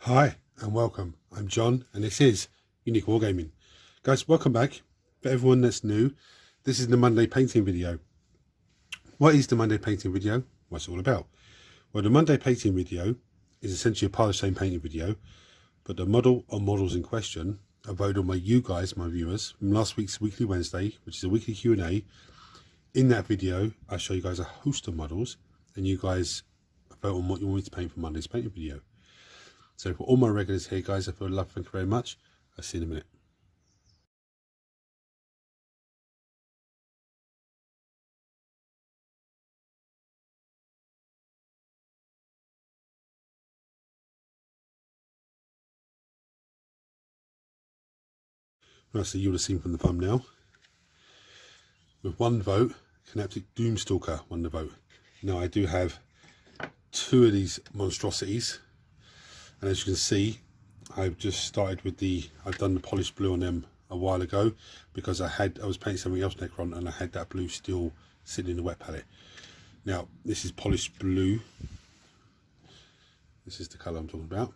Hi and welcome. I'm John and this is Unique Wargaming. Guys, welcome back. For everyone that's new, this is the Monday painting video. What is the Monday painting video? What's it all about? Well, the Monday painting video is essentially a pile of shame painting video, but the model or models in question are voted by you guys, my viewers, from last week's Weekly Wednesday, which is a weekly Q&A. In that video, I show you guys a host of models and you guys vote on what you want me to paint for Monday's painting video. So for all my regulars here, guys, I feel love, thank you very much. I'll see you in a minute. Right, so you would have seen from the thumbnail. With one vote, Canoptek Doomstalker won the vote. Now I do have two of these monstrosities, and as you can see, I've just started with I've done the polished blue on them a while ago because I was painting something else Necron and I had that blue still sitting in the wet palette. Now this is polished blue. This is the colour I'm talking about.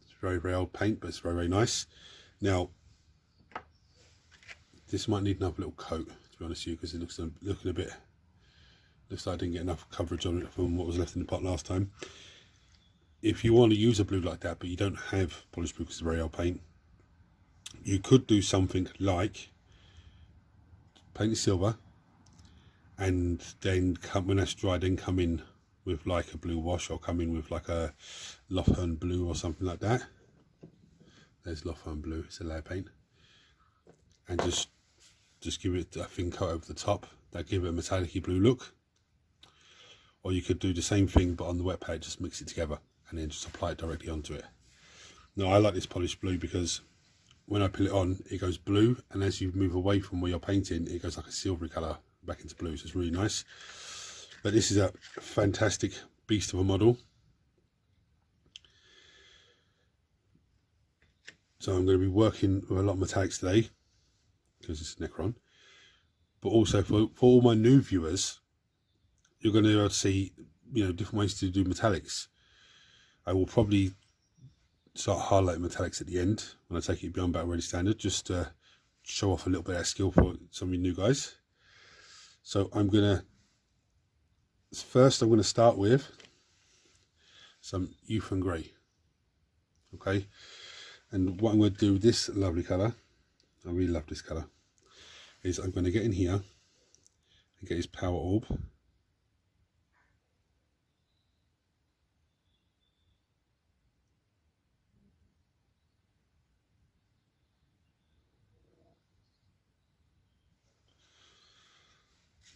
It's very, very old paint, but it's very, very nice. Now this might need another little coat, to be honest with you, because it looks looking a bit, looks like I didn't get enough coverage on it from what was left in the pot last time. If you want to use a blue like that, but you don't have polished blue because it's very old paint, you could do something like paint it silver, and then when that's dry, then come in with like a blue wash, or come in with like a Lothern blue or something like that. There's Lothern blue, it's a layer paint, and just give it a thin coat over the top. That give it a metallic blue look. Or you could do the same thing but on the wet palette, just mix it together and then just apply it directly onto it. Now I like this polished blue because when I put it on, it goes blue, and as you move away from where you're painting, it goes like a silvery colour back into blue, so it's really nice. But this is a fantastic beast of a model. So I'm going to be working with a lot of metallics today because it's Necron, but also for all my new viewers, you're going to be able to see, different ways to do metallics. I will probably start highlighting metallics at the end when I take it beyond Battle Ready Standard, just to show off a little bit of skill for some of you new guys. So I'm going to start with some Youth and Grey. Okay, and what I'm going to do with this lovely colour, I really love this colour, is I'm going to get in here and get his power orb.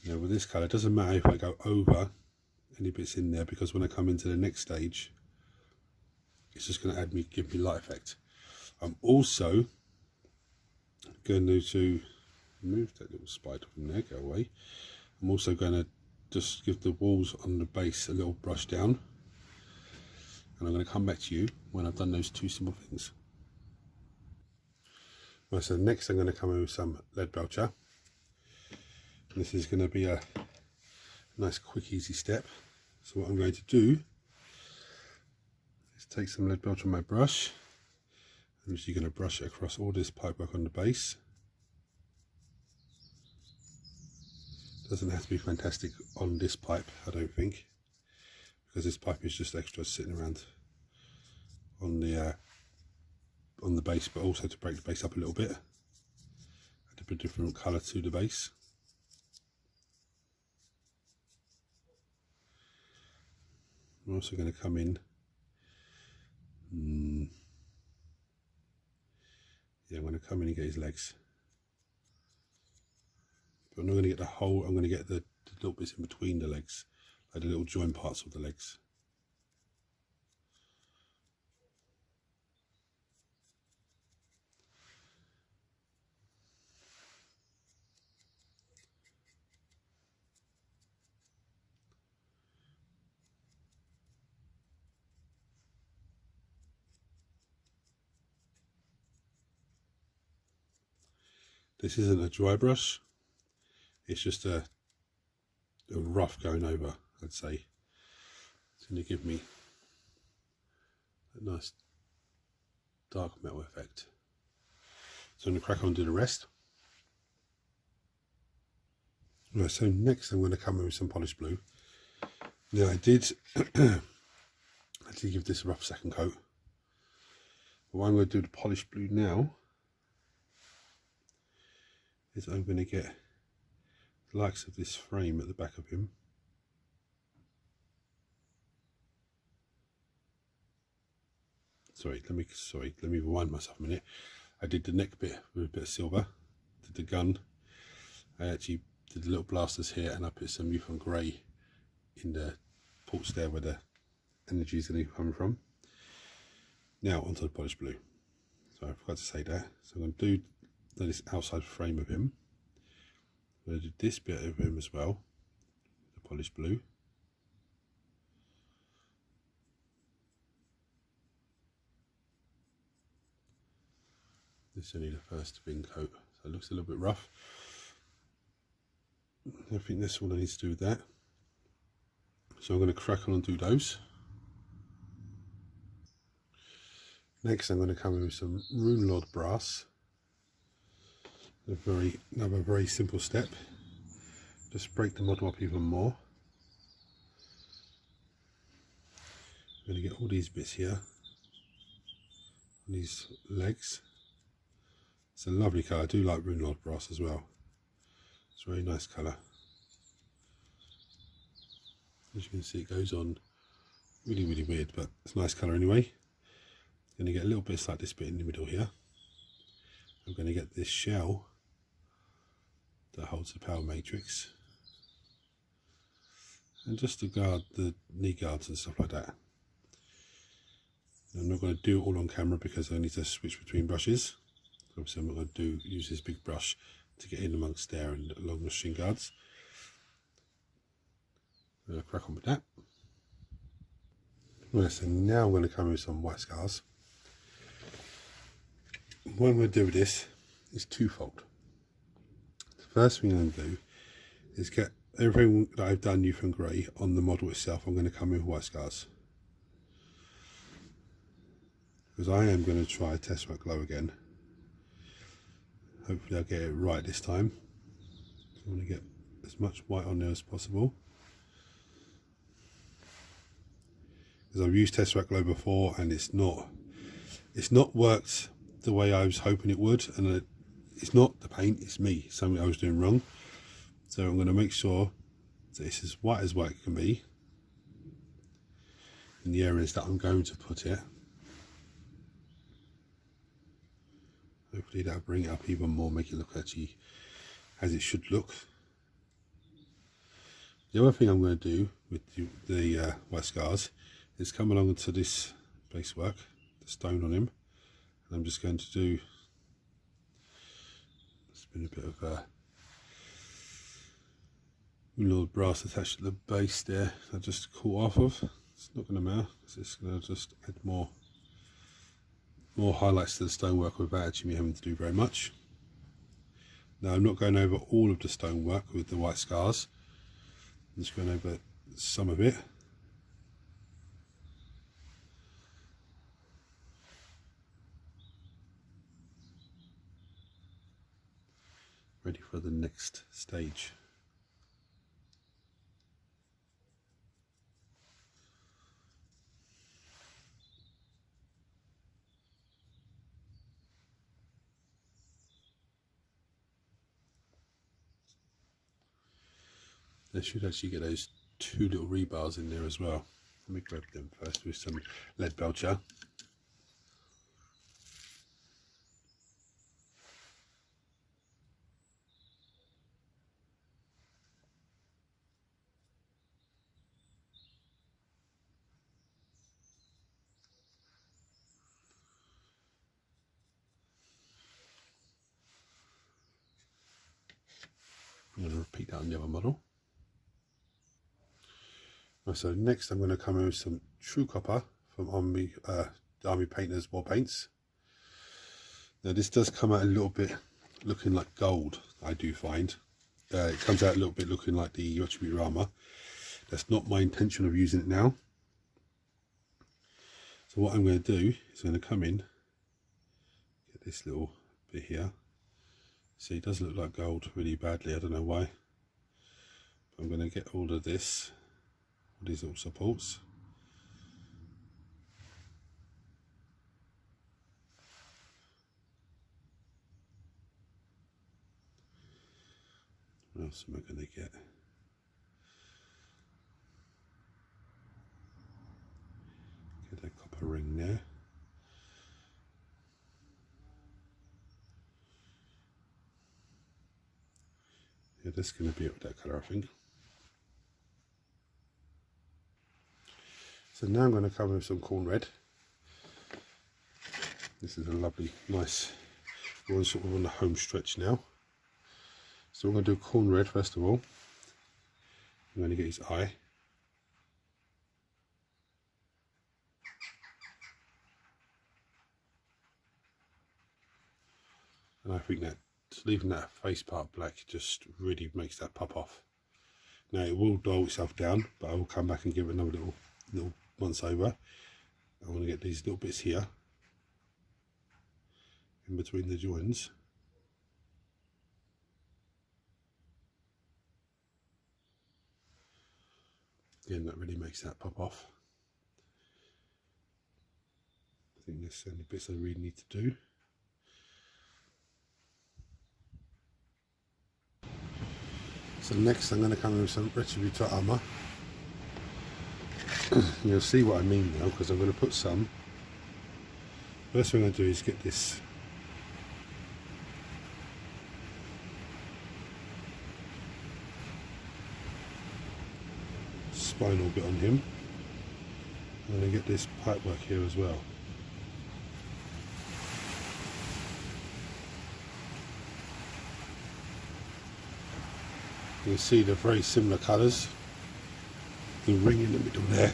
Now with this colour, it doesn't matter if I go over any bits in there, because when I come into the next stage, it's just going to give me light effect. I'm also going to move that little spider from there, go away. I'm also going to just give the walls on the base a little brush down, and I'm going to come back to you when I've done those two simple things. Right, so next I'm going to come in with some lead belcher. This is going to be a nice, quick, easy step. So what I'm going to do is take some lead belcher on my brush. I'm just going to brush it across all this pipework on the base. Doesn't have to be fantastic on this pipe, I don't think, because this pipe is just extra sitting around on the base, but also to break the base up a little bit, add a bit different colour to the base. I'm also going to come in, I'm going to come in and get his legs, but I'm not going to get the whole, I'm going to get the little bits in between the legs, like the little joint parts of the legs. This isn't a dry brush, it's just a rough going over, I'd say. It's going to give me a nice dark metal effect. So I'm going to crack on and do the rest. Right, so next I'm going to come in with some polished blue. Now I did give this a rough second coat. But what I'm going to do the polished blue now is I'm going to get the likes of this frame at the back of him. Sorry, let me rewind myself a minute. I did the neck bit with a bit of silver, did the gun. I actually did the little blasters here, and I put some Yukon grey in the ports there where the energy is going to come from. Now onto the polished blue. So I forgot to say that. So I'm going to do this outside frame of him. I'm going to do this bit of him as well, the polished blue. This is only the first thin coat, so it looks a little bit rough. I think this one I need to do with that. So I'm going to crack on and do those. Next I'm going to come in with some Rune Lord brass. Another very simple step. Just break the model up even more. I'm going to get all these bits here, these legs. It's a lovely colour. I do like Rune Lord brass as well. It's a very nice colour. As you can see, it goes on really weird, but it's a nice colour anyway. I'm going to get little bits like this bit in the middle here. I'm going to get this shell that holds the power matrix, and just to guard the knee guards and stuff like that. I'm not going to do it all on camera because I need to switch between brushes. Obviously I'm not going to use this big brush to get in amongst there and along the shin guards. I'm going to crack on with that. Right, so now I'm going to come in with some white scars. What I'm going to do with this is twofold. The first thing I'm going to do is get everything that I've done Yukon grey on the model itself. I'm going to come in with white scars, because I am going to try Tesseract Glow again. Hopefully I'll get it right this time. I want to get as much white on there as possible, because I've used Tesseract Glow before and it's not worked the way I was hoping it would, and it's not the paint, it's me, something I was doing wrong. So I'm going to make sure that it's as white it can be in the areas that I'm going to put it. Hopefully that'll bring it up even more, make it look actually as it should look. The other thing I'm going to do with the white scars is come along to this base work, the stone on him, and I'm just going to do, there's been a bit of Lord brass attached to the base there. I just caught off of. It's not going to matter. It's just going to just add more highlights to the stonework without actually me having to do very much. Now I'm not going over all of the stonework with the white scars. I'm just going over some of it. Ready for the next stage. I should actually get those two little rebars in there as well. Let me grab them first with some lead belcher. I'm going to repeat that on the other model. So next I'm going to come in with some True Copper from Army Painters War Paints. Now this does come out a little bit looking like gold, I do find. It comes out a little bit looking like the Attribute armor. That's not my intention of using it now. So what I'm going to do is I'm going to come in this little bit here. See, it does look like gold really badly, I don't know why. But I'm going to get all of this, all these little supports. What else am I going to get? Get a copper ring there. Yeah, that's going to be it with that colour, I think. So now I'm going to come with some corn red. This is a lovely, nice one, sort of on the home stretch now. So we're going to do corn red first of all. I'm going to get his eye. And I think that leaving that face part black just really makes that pop off. Now it will dull itself down, but I will come back and give it another little once over. I want to get these little bits here in between the joins. Again, that really makes that pop off. I think there's only bits I really need to do. So next I'm going to come in with some Retributor armour. You'll see what I mean now, because I'm going to put some. First thing I'm going to do is get this spinal bit on him. I'm going to get this pipework here as well. You can see they're very similar colours. The ring in the middle there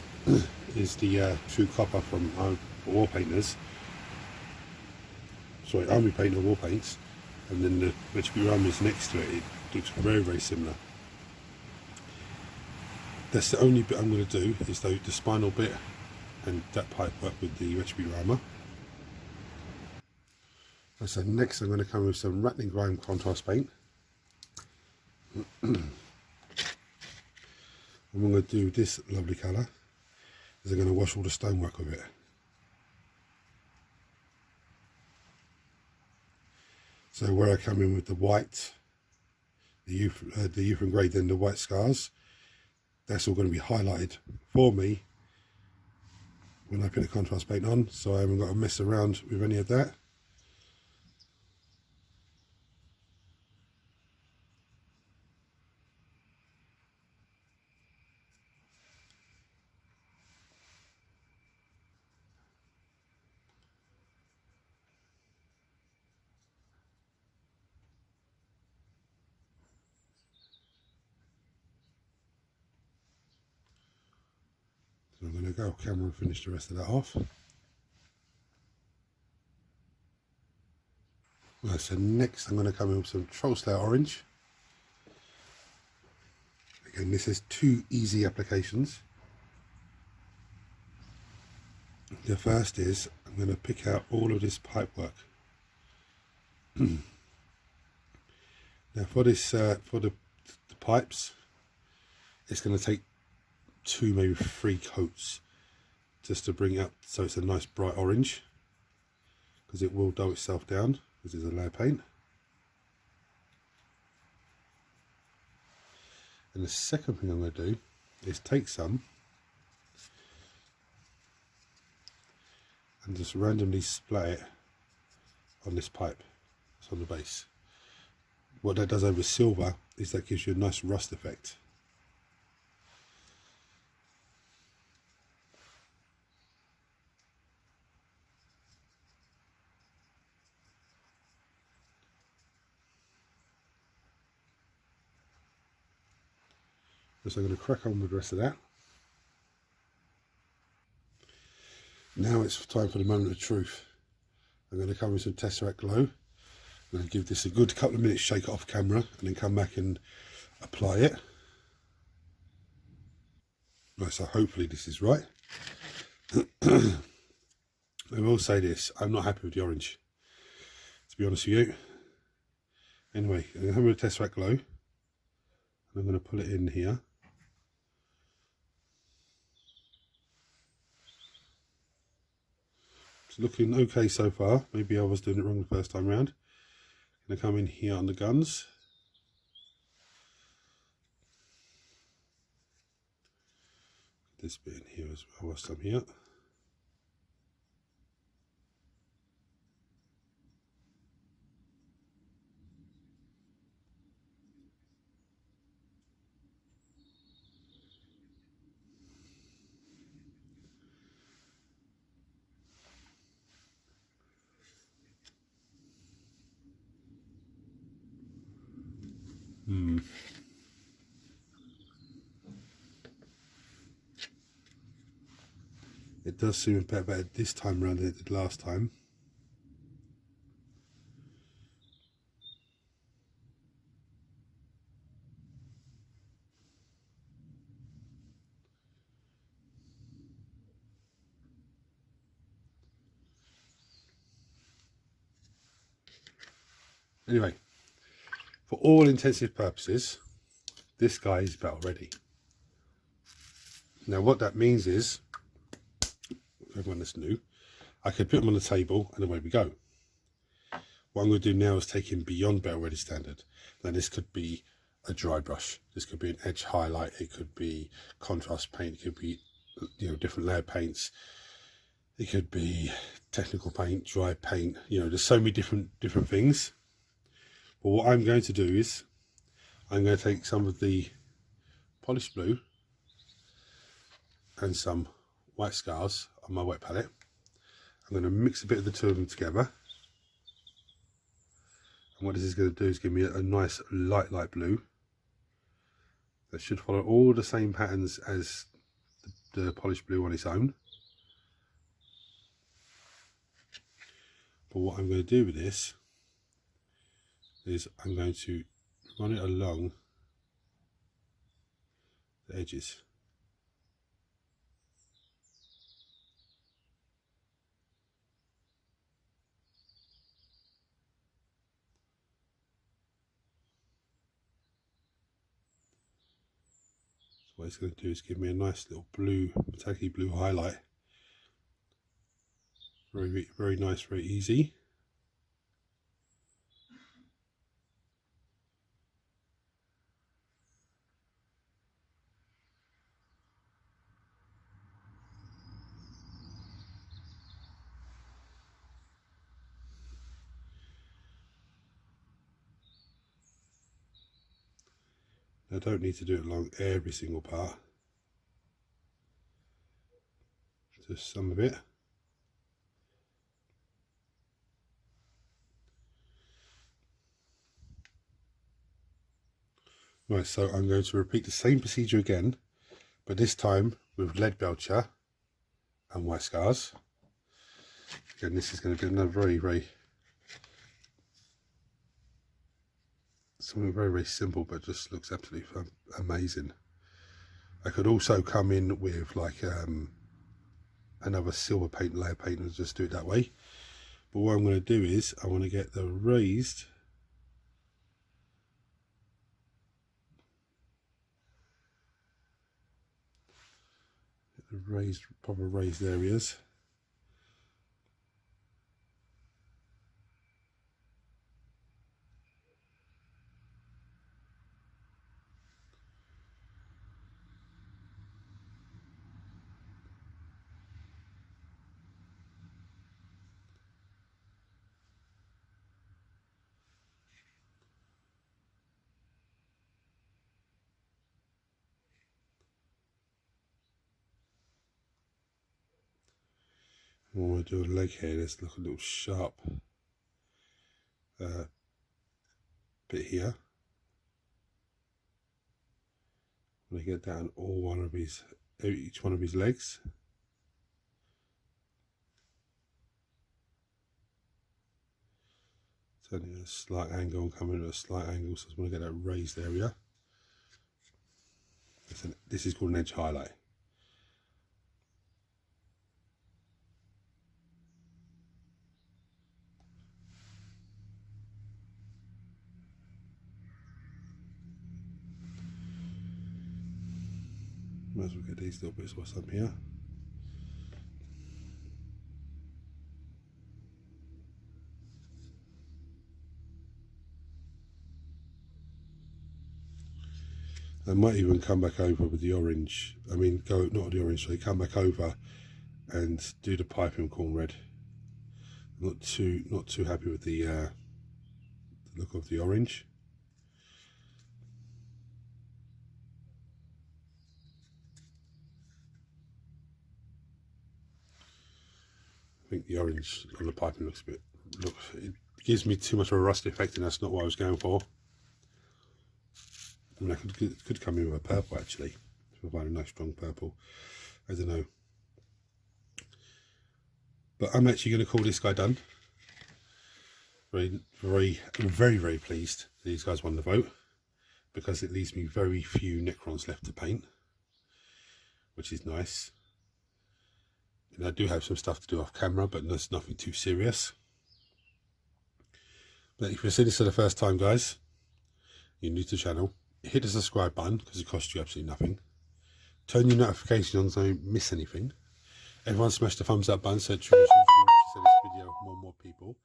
is the true copper from war painters. Sorry, army paint or war paints, and then the HB rum is next to it. It looks very, very similar. That's the only bit I'm going to do, is the spinal bit and that pipe work with the HB Rama. So next I'm going to come with some rattling grime contrast paint. And I'm going to do this lovely colour, is I'm going to wash all the stonework with it. So where I come in with the white, the youth and grey, then the white scars, that's all going to be highlighted for me when I put the contrast paint on, so I haven't got to mess around with any of that. So I'm going to go off camera and finish the rest of that off. Right, so next I'm going to come in with some Troll Slayer orange. Again, this is 2 easy applications. The first is I'm going to pick out all of this pipe work. Now for this, for the pipes, it's going to take 2, maybe 3 coats just to bring it up so it's a nice bright orange, because it will dull itself down because it's a layer paint. And the second thing I'm going to do is take some and just randomly splatter it on this pipe that's on the base. What that does over silver is that gives you a nice rust effect. So I'm going to crack on with the rest of that. Now it's time for the moment of truth. I'm going to come with some Tesseract Glow. I'm going to give this a good couple of minutes, shake it off camera, and then come back and apply it. Right, so hopefully this is right. I will say this, I'm not happy with the orange. to be honest with you. Anyway, I'm going to Tesseract Glow, and I'm going to pull it in here. It's looking okay so far. Maybe I was doing it wrong the first time round. I'm going to come in here on the guns. This bit in here as well whilst I'm here. It does seem a bit better this time around than it did last time. Anyway, for all intensive purposes, this guy is battle ready. Now what that means is, everyone that's new, I could put him on the table and away we go. What I'm going to do now is take him beyond battle ready standard. Now this could be a dry brush, this could be an edge highlight, it could be contrast paint, it could be, you know, different layer paints, it could be technical paint, dry paint, you know, there's so many different things. But what I'm going to do is I'm going to take some of the polished blue and some white scars on my wet palette. I'm going to mix a bit of the two of them together. And what this is going to do is give me a nice light blue that should follow all the same patterns as the polished blue on its own. But what I'm going to do with this is I'm going to run it along the edges. So what it's going to do is give me a nice little blue, metallic blue highlight. Very nice, very easy. I don't need to do it along every single part, just some of it. Right, so I'm going to repeat the same procedure again, but this time with lead belcher and white scars. Again, this is going to be another something very simple, but just looks absolutely amazing. I could also come in with like another silver paint, layer paint, and just do it that way. But what I'm going to do is I want to get the proper raised areas. When we do a leg here, let's look a little sharp bit here. I'm going to get down each one of his legs. Turning at a slight angle and coming at a slight angle, so I want to get that raised area. This is called an edge highlight. Might as well get these little bits whilst I'm here. I might even come back over with the orange. I mean, go not the orange. So come back over and do the piping corn red. I'm not too happy with the look of the orange. I think the orange on the piping looks a bit. It gives me too much of a rust effect, and that's not what I was going for. I mean, I could come in with a purple actually, provide a nice strong purple. I don't know, but I'm actually going to call this guy done. Very pleased that these guys won the vote, because it leaves me very few Necrons left to paint, which is nice. And I do have some stuff to do off camera, but there's nothing too serious. But if you're seeing this for the first time, guys, you're new to the channel, hit the subscribe button because it costs you absolutely nothing. Turn your notifications on so you don't miss anything. Everyone smash the thumbs up button so it triggers YouTube to send this video to more and more people,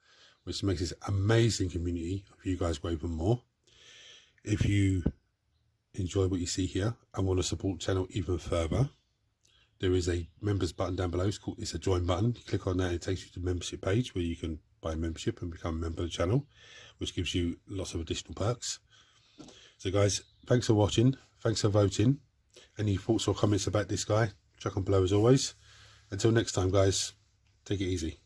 which makes this amazing community of you guys grow even more. If you enjoy what you see here and want to support the channel even further, there is a members button down below. It's a join button. You click on that, it takes you to the membership page where you can buy a membership and become a member of the channel, which gives you lots of additional perks. So guys, thanks for watching. Thanks for voting. Any thoughts or comments about this guy, chuck them below as always. Until next time, guys, take it easy.